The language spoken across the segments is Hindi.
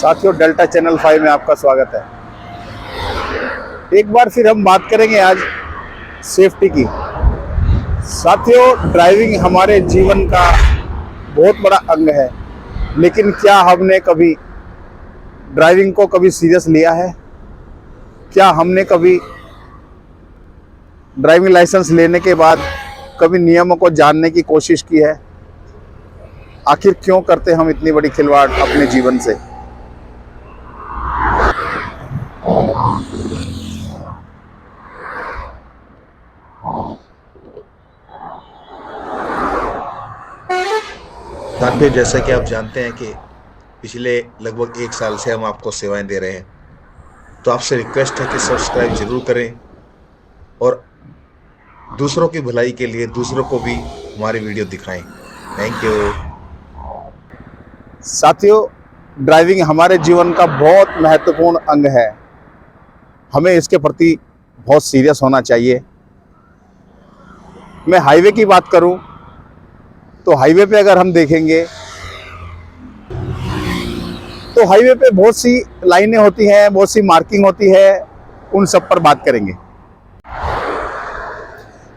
साथियों, डेल्टा चैनल 5 में आपका स्वागत है। एक बार फिर हम बात करेंगे आज सेफ्टी की। साथियों, ड्राइविंग हमारे जीवन का बहुत बड़ा अंग है, लेकिन क्या हमने कभी ड्राइविंग को कभी सीरियस लिया है? क्या हमने कभी ड्राइविंग लाइसेंस लेने के बाद कभी नियमों को जानने की कोशिश की है? आखिर क्यों करते हम इतनी बड़ी खिलवाड़ अपने जीवन से? साथियों, जैसा कि आप जानते हैं कि पिछले लगभग 1 साल से हम आपको सेवाएं दे रहे हैं, तो आपसे रिक्वेस्ट है कि सब्सक्राइब जरूर करें और दूसरों की भलाई के लिए दूसरों को भी हमारी वीडियो दिखाएं। Thank you. साथियों, ड्राइविंग हमारे जीवन का बहुत महत्वपूर्ण अंग है। हमें इसके प्रति बहुत सीरियस होना चाहिए। मैं हाईवे की बात करूं तो हाईवे पे अगर हम देखेंगे तो हाईवे पे बहुत सी लाइनें होती हैं, बहुत सी मार्किंग होती है, उन सब पर बात करेंगे।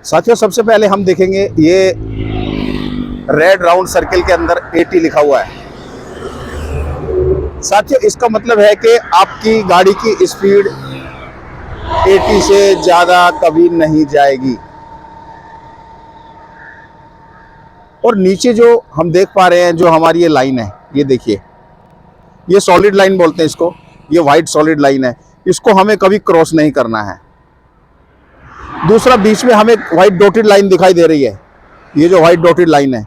साथियों, सबसे पहले हम देखेंगे ये रेड राउंड सर्किल के अंदर 80 लिखा हुआ है। साथियों, इसका मतलब है कि आपकी गाड़ी की स्पीड 80 से ज़्यादा कभी नहीं जाएगी। और नीचे जो हम देख पा रहे हैं, जो हमारी ये लाइन है, ये देखिए, ये सॉलिड लाइन बोलते हैं इसको, ये वाइट सॉलिड लाइन है, इसको हमें कभी क्रॉस नहीं करना है। दूसरा, बीच में हमें वाइट डॉटेड लाइन दिखाई दे रही है, ये जो वाइट डॉटेड लाइन है,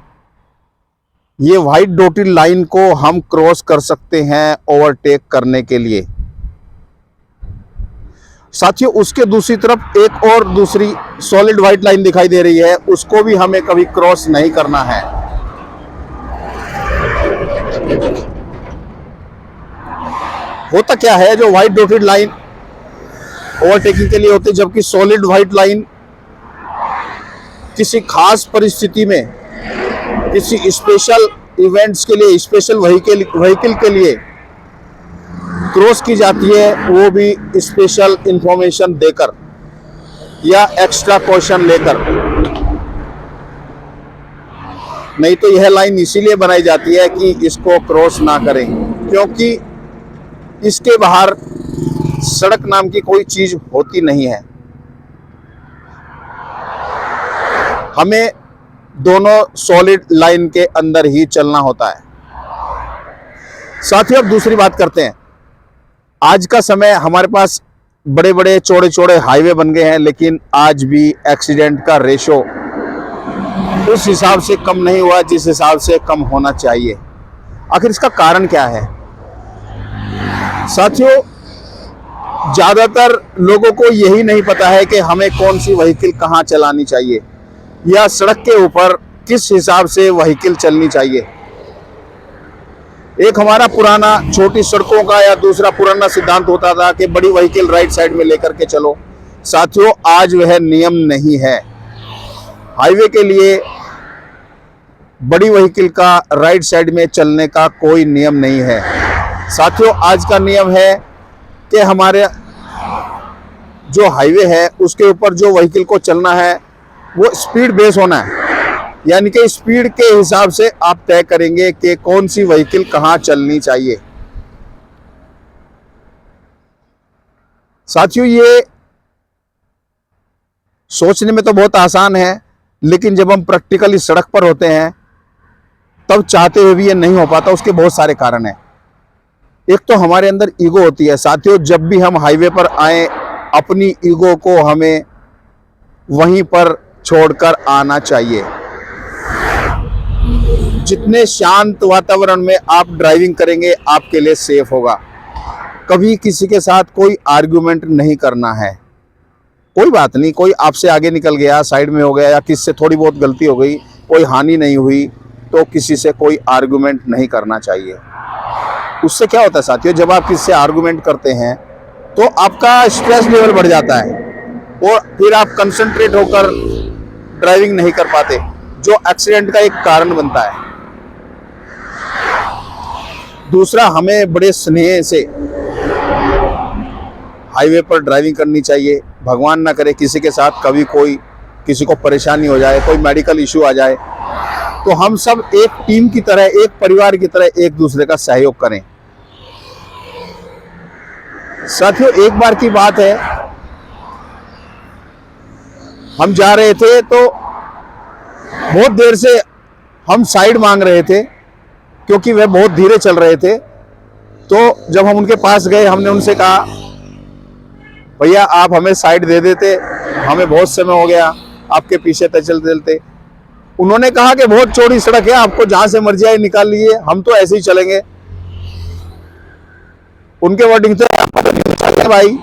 ये वाइट डॉटेड लाइन को हम क्रॉस कर सकते हैं ओवरटेक करने के लिए। साथियों, उसके दूसरी तरफ एक और दूसरी सॉलिड वाइट लाइन दिखाई दे रही है, उसको भी हमें कभी क्रॉस नहीं करना है। होता क्या है, जो व्हाइट डॉटेड लाइन ओवरटेकिंग के लिए होती है, जबकि सॉलिड व्हाइट लाइन किसी खास परिस्थिति में, किसी स्पेशल इवेंट्स के लिए, स्पेशल व्हीकल के लिए क्रॉस की जाती है, वो भी स्पेशल इंफॉर्मेशन देकर या एक्स्ट्रा क्वेश्चन लेकर। नहीं तो यह लाइन इसीलिए बनाई जाती है कि इसको क्रॉस ना करें, क्योंकि इसके बाहर सड़क नाम की कोई चीज होती नहीं है। हमें दोनों सॉलिड लाइन के अंदर ही चलना होता है। साथियों, अब दूसरी बात करते हैं। आज का समय हमारे पास बड़े बड़े चौड़े चौड़े हाईवे बन गए हैं, लेकिन आज भी एक्सीडेंट का रेशो उस हिसाब से कम नहीं हुआ जिस हिसाब से कम होना चाहिए। आखिर इसका कारण क्या है? साथियों, ज़्यादातर लोगों को यही नहीं पता है कि हमें कौन सी व्हीकल कहाँ चलानी चाहिए या सड़क के ऊपर किस हिसाब से व्हीकल चलनी चाहिए। एक हमारा पुराना छोटी सड़कों का या दूसरा पुराना सिद्धांत होता था कि बड़ी व्हीकल राइट साइड में लेकर के चलो। साथियों, आज वह नियम नहीं है। हाईवे के लिए बड़ी व्हीकल का राइट साइड में चलने का कोई नियम नहीं है। साथियों, आज का नियम है कि हमारे जो हाईवे है उसके ऊपर जो व्हीकल को चलना है वो स्पीड बेस होना है, यानी कि स्पीड के हिसाब से आप तय करेंगे कि कौन सी व्हीकल कहाँ चलनी चाहिए। साथियों, ये सोचने में तो बहुत आसान है, लेकिन जब हम प्रैक्टिकली सड़क पर होते हैं तब चाहते हुए भी ये नहीं हो पाता। उसके बहुत सारे कारण हैं। एक तो हमारे अंदर ईगो होती है। साथियों, जब भी हम हाईवे पर आए, अपनी ईगो को हमें वहीं पर छोड़कर आना चाहिए। जितने शांत वातावरण में आप ड्राइविंग करेंगे, आपके लिए सेफ होगा। कभी किसी के साथ कोई आर्गुमेंट नहीं करना है। कोई बात नहीं, कोई आपसे आगे निकल गया, साइड में हो गया, या किससे थोड़ी बहुत गलती हो गई, कोई हानि नहीं हुई, तो किसी से कोई आर्गुमेंट नहीं करना चाहिए। उससे क्या होता है साथियों, जब आप किसी से आर्गुमेंट करते हैं तो आपका स्ट्रेस लेवल बढ़ जाता है और फिर आप कंसंट्रेट होकर ड्राइविंग नहीं कर पाते, जो एक्सीडेंट का एक कारण बनता है। दूसरा, हमें बड़े स्नेह से हाईवे पर ड्राइविंग करनी चाहिए। भगवान ना करे किसी के साथ कभी कोई किसी को परेशानी हो जाए, कोई मेडिकल इश्यू आ जाए, तो हम सब एक टीम की तरह, एक परिवार की तरह एक दूसरे का सहयोग करें। साथियों, एक बार की बात है, हम जा रहे थे तो बहुत देर से हम साइड मांग रहे थे क्योंकि वह बहुत धीरे चल रहे थे। तो जब हम उनके पास गए, हमने उनसे कहा, भैया आप हमें साइड दे देते, हमें बहुत समय हो गया आपके पीछे चलते चलते। उन्होंने कहा कि बहुत चौड़ी सड़क है, आपको जहां से मर्जी आए निकाल लीजिए, हम तो ऐसे ही चलेंगे। उनके वर्डिंग थे, चले भाई,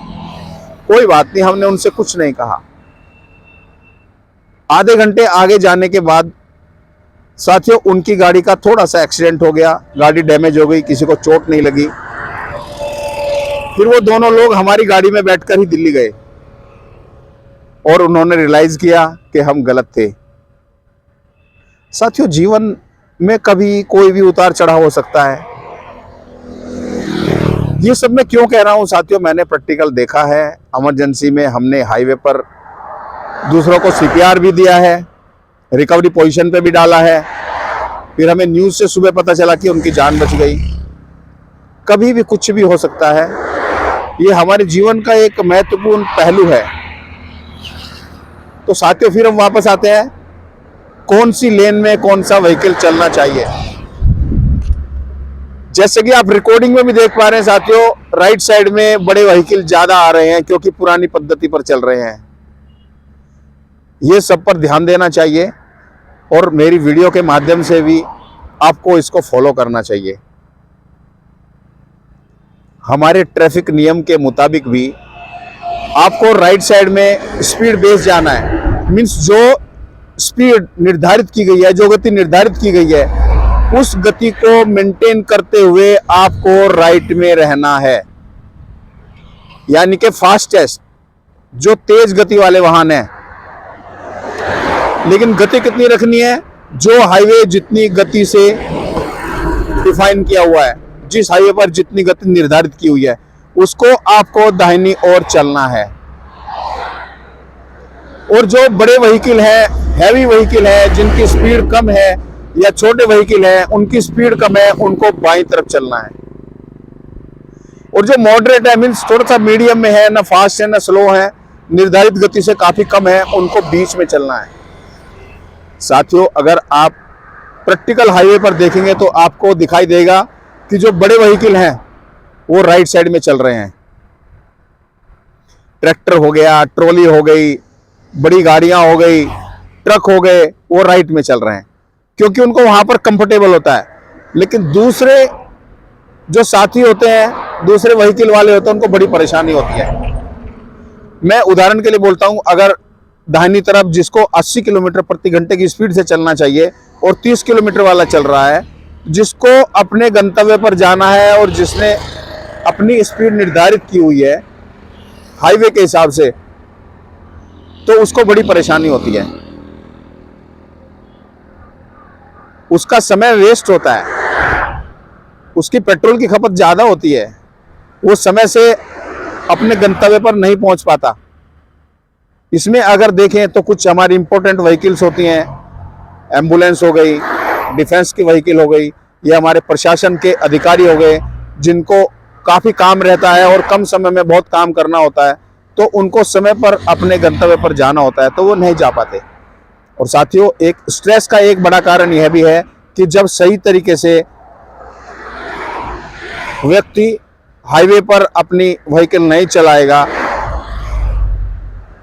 कोई बात नहीं, हमने उनसे कुछ नहीं कहा। आधे घंटे आगे जाने के बाद साथियों, उनकी गाड़ी का थोड़ा सा एक्सीडेंट हो गया, गाड़ी डैमेज हो गई, किसी को चोट नहीं लगी। फिर वो दोनों लोग हमारी गाड़ी में बैठकर ही दिल्ली गए और उन्होंने रियलाइज किया कि हम गलत थे। साथियों, जीवन में कभी कोई भी उतार चढ़ाव हो सकता है। ये सब मैं क्यों कह रहा हूं साथियों, मैंने प्रैक्टिकल देखा है। इमरजेंसी में हमने हाईवे पर दूसरों को सीपीआर भी दिया है, रिकवरी पोजीशन पे भी डाला है। फिर हमें न्यूज़ से सुबह पता चला कि उनकी जान बच गई। कभी भी कुछ भी हो सकता है, ये हमारे जीवन का एक महत्वपूर्ण पहलू है। तो साथियों, फिर हम वापस आते हैं, कौन सी लेन में कौन सा व्हीकल चलना चाहिए। जैसे कि आप रिकॉर्डिंग में भी देख पा रहे हैं साथियों, राइट साइड में बड़े व्हीकल ज्यादा आ रहे हैं क्योंकि पुरानी पद्धति पर चल रहे हैं। ये सब पर ध्यान देना चाहिए और मेरी वीडियो के माध्यम से भी आपको इसको फॉलो करना चाहिए। हमारे ट्रैफिक नियम के मुताबिक भी आपको राइट साइड में स्पीड बेस जाना है। मींस जो स्पीड निर्धारित की गई है, जो गति निर्धारित की गई है, उस गति को मेंटेन करते हुए आपको राइट में रहना है। यानी कि फास्टेस्ट, जो तेज गति वाले वाहन हैं, लेकिन गति कितनी रखनी है, जो हाईवे जितनी गति से डिफाइन किया हुआ है, जिस हाईवे पर जितनी गति निर्धारित की हुई है, उसको आपको दाहिनी ओर चलना है। और जो बड़े व्हीकल है, हैवी व्हीकल है, जिनकी स्पीड कम है, या छोटे व्हीकल है उनकी स्पीड कम है, उनको बाईं तरफ चलना है। और जो मॉडरेट है, मीन्स थोड़ा सा मीडियम में है, ना फास्ट है ना स्लो है, निर्धारित गति से काफी कम है, उनको बीच में चलना है। साथियों, अगर आप प्रैक्टिकल हाईवे पर देखेंगे तो आपको दिखाई देगा कि जो बड़े व्हीकल हैं वो राइट साइड में चल रहे हैं। ट्रैक्टर हो गया, ट्रॉली हो गई, बड़ी गाड़ियां हो गई, ट्रक हो गए, वो राइट में चल रहे हैं क्योंकि उनको वहां पर कंफर्टेबल होता है। लेकिन दूसरे जो साथी होते हैं, दूसरे व्हीकल वाले होते हैं, उनको बड़ी परेशानी होती है। मैं उदाहरण के लिए बोलता हूं, अगर दाहिनी तरफ जिसको 80 किलोमीटर प्रति घंटे की स्पीड से चलना चाहिए और 30 किलोमीटर वाला चल रहा है, जिसको अपने गंतव्य पर जाना है और जिसने अपनी स्पीड निर्धारित की हुई है हाईवे के हिसाब से, तो उसको बड़ी परेशानी होती है, उसका समय वेस्ट होता है, उसकी पेट्रोल की खपत ज्यादा होती है, वो समय से अपने गंतव्य पर नहीं पहुंच पाता। इसमें अगर देखें तो कुछ हमारी इंपॉर्टेंट व्हीकल्स होती हैं, एम्बुलेंस हो गई, डिफेंस की व्हीकल हो गई, या हमारे प्रशासन के अधिकारी हो गए, जिनको काफ़ी काम रहता है और कम समय में बहुत काम करना होता है, तो उनको समय पर अपने गंतव्य पर जाना होता है, तो वो नहीं जा पाते। और साथियों, एक स्ट्रेस का एक बड़ा कारण यह भी है कि जब सही तरीके से व्यक्ति हाईवे पर अपनी व्हीकल नहीं चलाएगा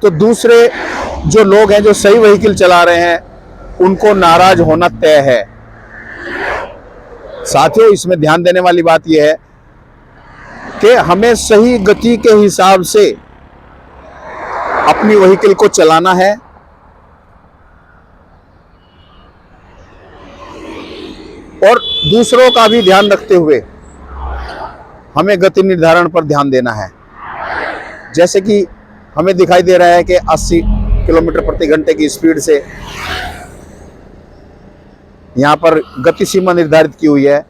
तो दूसरे जो लोग हैं जो सही व्हीकल चला रहे हैं उनको नाराज होना तय है। साथियों, इसमें ध्यान देने वाली बात यह है कि हमें सही गति के हिसाब से अपनी व्हीकल को चलाना है और दूसरों का भी ध्यान रखते हुए हमें गति निर्धारण पर ध्यान देना है। जैसे कि हमें दिखाई दे रहा है कि 80 किलोमीटर प्रति घंटे की स्पीड से यहाँ पर गति सीमा निर्धारित की हुई है,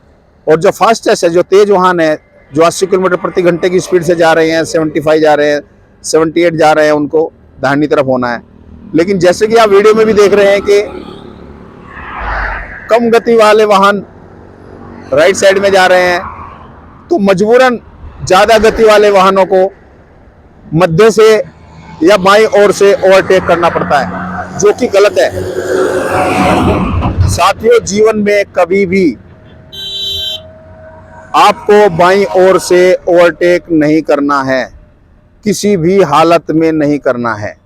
और जो फास्टेस्ट है, जो तेज वाहन है, जो 80 किलोमीटर प्रति घंटे की स्पीड से जा रहे हैं, 75 जा रहे हैं, 78 जा रहे हैं, उनको दाहिनी तरफ होना है। लेकिन जैसे कि आप वीडियो में भी देख रहे हैं कि कम गति वाले वाहन राइट साइड में जा रहे हैं, तो मजबूरन ज़्यादा गति वाले वाहनों को मध्य से या बाईं ओर से ओवरटेक करना पड़ता है, जो कि गलत है। साथियों, जीवन में कभी भी आपको बाईं ओर से ओवरटेक नहीं करना है, किसी भी हालत में नहीं करना है।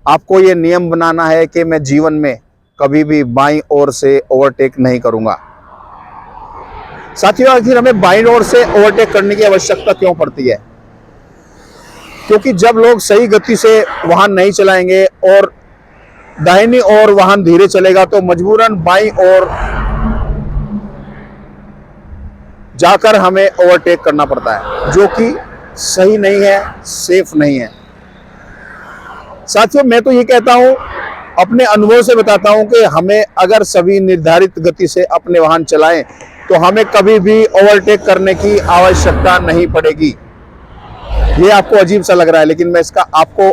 आपको ये नियम बनाना है कि मैं जीवन में कभी भी बाईं ओर से ओवरटेक नहीं करूंगा। साथियों, आखिर हमें बाईं ओर से ओवरटेक करने की आवश्यकता क्यों पड़ती है? क्योंकि जब लोग सही गति से वाहन नहीं चलाएंगे और दाहिनी ओर वाहन धीरे चलेगा, तो मजबूरन बाईं ओर जाकर हमें ओवरटेक करना पड़ता है, जो कि सही नहीं है, सेफ नहीं है। साथियों, मैं तो ये कहता हूं, अपने अनुभव से बताता हूं कि हमें अगर सभी निर्धारित गति से अपने वाहन चलाएं तो हमें कभी भी ओवरटेक करने की आवश्यकता नहीं पड़ेगी। ये आपको अजीब सा लग रहा है, लेकिन मैं इसका आपको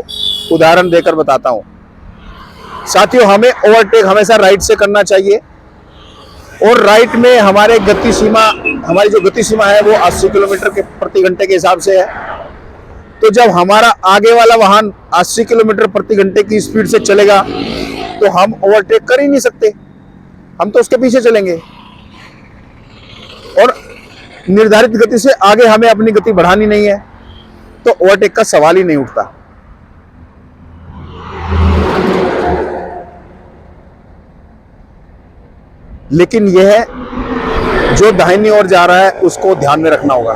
उदाहरण देकर बताता हूं। साथियों, हमें ओवरटेक हमेशा राइट से करना चाहिए, और राइट में हमारी जो गति सीमा है वो 80 किलोमीटर के प्रति घंटे के हिसाब से है। तो जब हमारा आगे वाला वाहन 80 किलोमीटर प्रति घंटे की स्पीड से चलेगा तो हम ओवरटेक कर ही नहीं सकते, हम तो उसके पीछे चलेंगे, और निर्धारित गति से आगे हमें अपनी गति बढ़ानी नहीं है, तो ओवरटेक का सवाल ही नहीं उठता। लेकिन यह जो दाहिनी ओर जा रहा है उसको ध्यान में रखना होगा।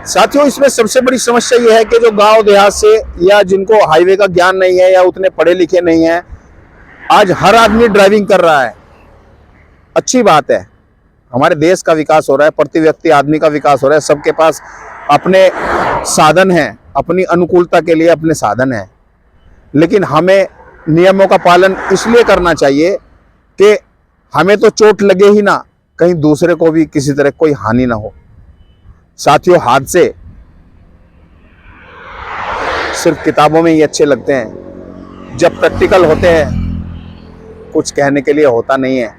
साथियों, इसमें सबसे बड़ी समस्या यह है कि जो गांव देहात से या जिनको हाईवे का ज्ञान नहीं है या उतने पढ़े लिखे नहीं है, आज हर आदमी ड्राइविंग कर रहा है। अच्छी बात है, हमारे देश का विकास हो रहा है, प्रति व्यक्ति आदमी का विकास हो रहा है, सबके पास अपने साधन हैं, अपनी अनुकूलता के लिए अपने साधन हैं। लेकिन हमें नियमों का पालन इसलिए करना चाहिए कि हमें तो चोट लगे ही ना, कहीं दूसरे को भी किसी तरह कोई हानि ना हो। साथियों, हादसे सिर्फ किताबों में ही अच्छे लगते हैं, जब प्रैक्टिकल होते हैं कुछ कहने के लिए होता नहीं है।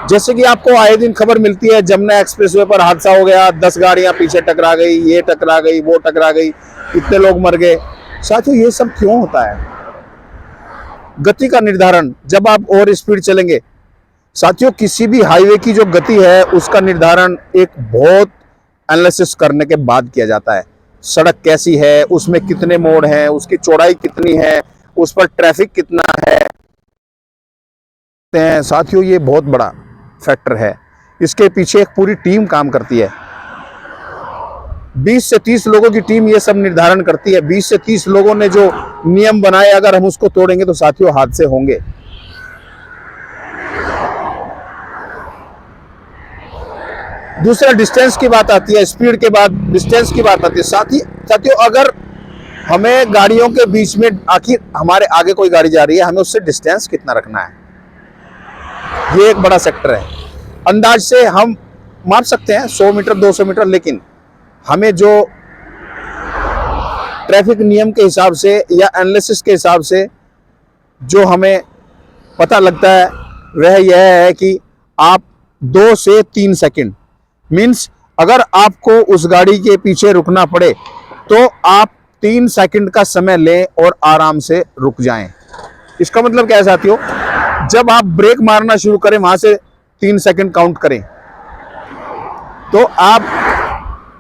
जैसे कि आपको आए दिन खबर मिलती है, जमुना एक्सप्रेसवे पर हादसा हो गया, 10 गाड़ियां पीछे टकरा गई, ये टकरा गई, वो टकरा गई, इतने लोग मर गए। साथियों, ये सब क्यों होता है? गति का निर्धारण जब आप ओवर स्पीड चलेंगे, साथियों, किसी भी हाईवे की जो गति है उसका निर्धारण एक बहुत एनालिसिस करने के बाद किया जाता है। सड़क कैसी है, उसमें कितने मोड़ हैं, उसकी चौड़ाई कितनी है, उस पर ट्रैफिक कितना है। साथियों, ये बहुत बड़ा फैक्टर है, इसके पीछे एक पूरी टीम काम करती है। 20 से 30 लोगों की टीम ये सब निर्धारण करती है। 20 से 30 लोगों ने जो नियम बनाए, अगर हम उसको तोड़ेंगे तो साथियों हादसे होंगे। दूसरा डिस्टेंस की बात आती है, स्पीड के बाद डिस्टेंस की बात आती है। साथियों, अगर हमें गाड़ियों के बीच में, आखिर हमारे आगे कोई गाड़ी जा रही है, हमें उससे डिस्टेंस कितना रखना है, ये एक बड़ा सेक्टर है। अंदाज से हम माप सकते हैं 100 मीटर 200 मीटर, लेकिन हमें जो ट्रैफिक नियम के हिसाब से या एनालिसिस के हिसाब से जो हमें पता लगता है वह यह है कि आप 2 से 3 सेकंड, मीन्स अगर आपको उस गाड़ी के पीछे रुकना पड़े तो आप 3 सेकंड का समय लें और आराम से रुक जाएं। इसका मतलब क्या है साथियों? जब आप ब्रेक मारना शुरू करें वहां से 3 सेकंड काउंट करें, तो आप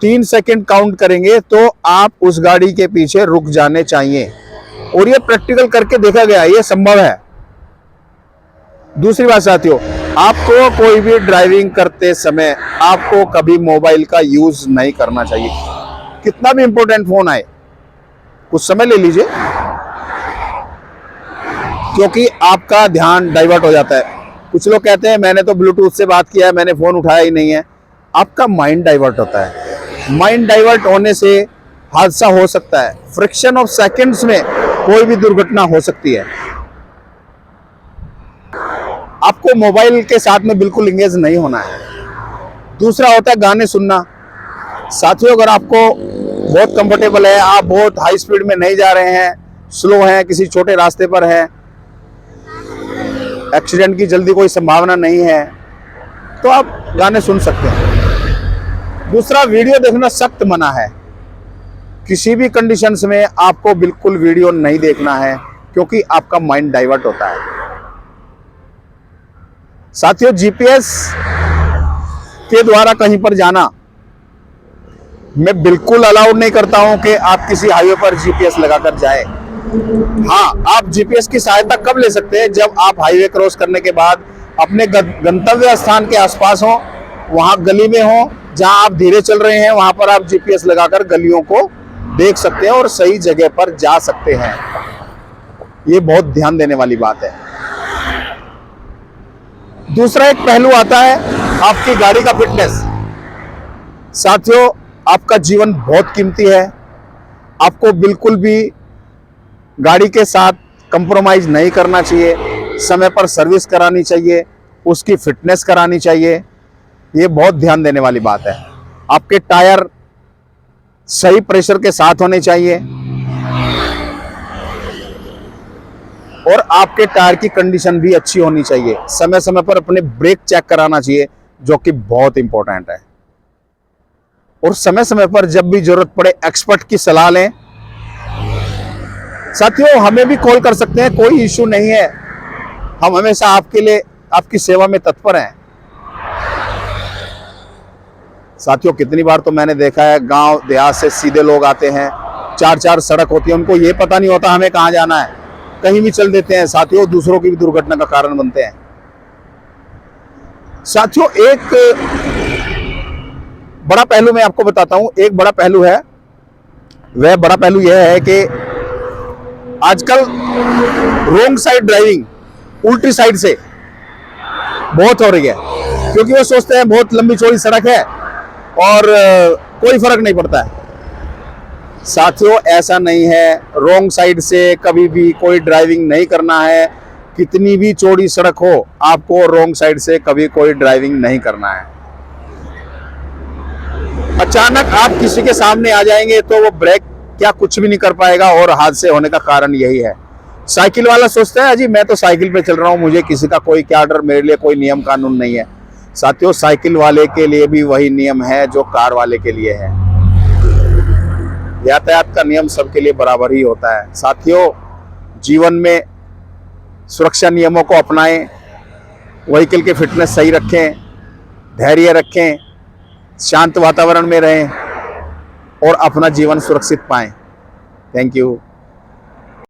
3 सेकंड काउंट करेंगे तो आप उस गाड़ी के पीछे रुक जाने चाहिए, और ये प्रैक्टिकल करके देखा गया, ये संभव है। दूसरी बात साथियों, आपको कोई भी ड्राइविंग करते समय आपको कभी मोबाइल का यूज नहीं करना चाहिए। कितना भी इंपॉर्टेंट फोन आए, कुछ समय ले लीजिए, क्योंकि आपका ध्यान डाइवर्ट हो जाता है। कुछ लोग कहते हैं मैंने तो ब्लूटूथ से बात किया है, मैंने फोन उठाया ही नहीं है। आपका माइंड डाइवर्ट होता है। माइंड डाइवर्ट होने से हादसा हो सकता है। फ्रैक्शन ऑफ सेकंड्स में कोई भी दुर्घटना हो सकती है। आपको मोबाइल के साथ में बिल्कुल इंगेज नहीं होना है। दूसरा होता है गाने सुनना। साथियों, अगर आपको बहुत कंफर्टेबल है, आप बहुत हाई स्पीड में नहीं जा रहे हैं, स्लो हैं, किसी छोटे रास्ते पर हैं, एक्सीडेंट की जल्दी कोई संभावना नहीं है, तो आप गाने सुन सकते हैं। दूसरा, वीडियो देखना सख्त मना है। किसी भी कंडीशंस में आपको बिल्कुल वीडियो नहीं देखना है, क्योंकि आपका माइंड डाइवर्ट होता है। साथियों, जीपीएस के द्वारा कहीं पर जाना मैं बिल्कुल अलाउड नहीं करता हूं कि आप किसी हाईवे पर जीपीएस लगाकर जाएं। हाँ, आप जीपीएस की सहायता कब ले सकते हैं? जब आप हाईवे क्रॉस करने के बाद अपने गंतव्य स्थान के आसपास हो, वहां गली में हो, जहां आप धीरे चल रहे हैं, वहां पर आप जीपीएस लगाकर गलियों को देख सकते हैं और सही जगह पर जा सकते हैं। ये बहुत ध्यान देने वाली बात है। दूसरा एक पहलू आता है आपकी गाड़ी का फिटनेस। साथियों, आपका जीवन बहुत कीमती है। आपको बिल्कुल भी गाड़ी के साथ कंप्रोमाइज नहीं करना चाहिए। समय पर सर्विस करानी चाहिए, उसकी फिटनेस करानी चाहिए। ये बहुत ध्यान देने वाली बात है। आपके टायर सही प्रेशर के साथ होने चाहिए और आपके टायर की कंडीशन भी अच्छी होनी चाहिए। समय समय पर अपने ब्रेक चेक कराना चाहिए, जो कि बहुत इंपॉर्टेंट है। और समय समय पर जब भी जरूरत पड़े एक्सपर्ट की सलाह लें। साथियों, हमें भी कॉल कर सकते हैं, कोई इश्यू नहीं है। हम हमेशा आपके लिए, आपकी सेवा में तत्पर हैं। साथियों, कितनी बार तो मैंने देखा है, गांव देहात से सीधे लोग आते हैं, 4-4 सड़क होती है, उनको ये पता नहीं होता हमें कहां जाना है, कहीं भी चल देते हैं। साथियों, दूसरों की भी दुर्घटना का कारण बनते हैं। साथियों, एक बड़ा पहलू मैं आपको बताता हूं। एक बड़ा पहलू है, वह बड़ा पहलू यह है कि आजकल रोंग साइड ड्राइविंग, उल्टी साइड से बहुत हो रही है, क्योंकि वो सोचते हैं बहुत लंबी चौड़ी सड़क है और कोई फर्क नहीं पड़ता है। साथियों, ऐसा नहीं है। रोंग साइड से कभी भी कोई ड्राइविंग नहीं करना है। कितनी भी चौड़ी सड़क हो, आपको रोंग साइड से कभी कोई ड्राइविंग नहीं करना है। अचानक आप किसी के सामने आ जाएंगे तो वो ब्रेक क्या कुछ भी नहीं कर पाएगा, और हादसे होने का कारण यही है। साइकिल वाला सोचता है, अजी मैं तो साइकिल पे चल रहा हूं, मुझे किसी का कोई क्या डर, मेरे लिए कोई नियम कानून नहीं है। साथियों, साइकिल वाले के लिए भी वही नियम है जो कार वाले के लिए है। यातायात का नियम सबके लिए बराबर ही होता है। साथियों, जीवन में सुरक्षा नियमों को अपनाएं, व्हीकल की फिटनेस सही रखें, धैर्य रखें, शांत वातावरण में रहें और अपना जीवन सुरक्षित पाएं। Thank you.